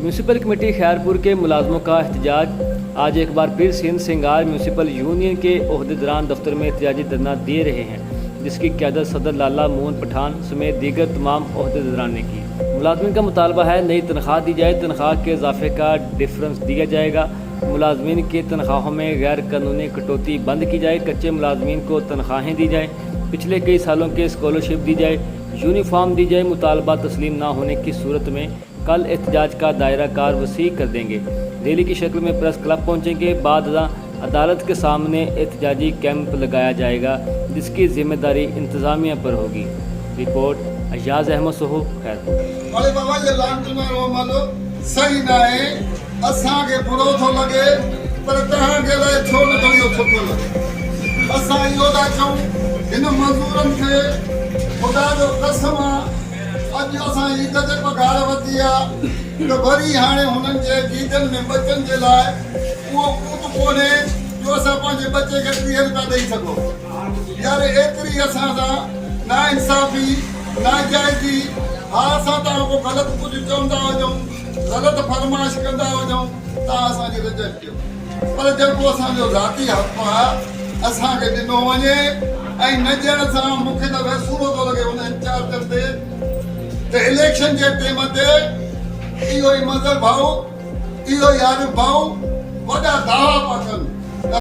Municipal committee Khairpur के मुलाजमों का एहतजाज। आज एक बार फिर सिंध सिंगार म्यूनसिपल यूनियन के ओहदेदारान दफ्तर में एहतजाजी धरना दे रहे हैं, जिसकी क़यादत सदर लाला मोहन पठान समेत दीगर तमाम ओहदेदारान ने की। मुलाजमीन का मुतालबा है नई तनख्वाह दी जाए, तनख्वाह के इजाफे का डिफरेंस दिया जाएगा, मुलाजमीन के तनख्वाहों में गैर कानूनी कटौती बंद की जाए, कच्चे मुलाजमीन को तनख्वाहें दी जाए, पिछले कई सालों के स्कॉलरशिप दी जाए, यूनिफॉर्म दी जाए। मुतालबा तस्लीम ना होने की सूरत में कल एहतजाज का दायरा कार वसी कर देंगे। रैली की शक्ल में प्रेस क्लब पहुंचेंगे। बाद अदालत के सामने एहतजाजी कैंप लगाया जाएगा, जिसकी जिम्मेदारी इंतज़ामिया पर होगी। रिपोर्ट अयाज अहमद सोहो, खैरपुर। सही ना है, असांखे बुरो थो लॻे पर तव्हांखे लाइ छो न थो इहो सुठो लॻे। असां इहो था चऊं हिन मज़दूरनि खे ख़ुदा जो कसम आहे, अॼु असां ईद ते पघार वरिती आहे त वरी हाणे हुननि जे गीदनि में बचनि जे लाइ उहो कूद कोन्हे जो असां पंहिंजे बचे खे 30 रुपया ॾेई सघूं। यार एतिरी असां सां नाइंसाफ़ी नाजाइज़ी, हा असां तव्हां को ग़लति कुझु चवंदा हुजऊं, ग़लति फरमाइश कंदा हुजऊं, तव्हां असांखे रिजेक्ट कयो, पर जेको असांजो ज़ाती हक़ आहे असांखे ॾिनो वञे। ऐं न ॾियण सां मूंखे त वैसूरो थो लॻे हुन इंचार्जनि ते त इलेक्शन जे टाइम ते इहो ई मज़हब भाऊ, इहो ई आरिफ़ भाऊ वॾा दावा पिया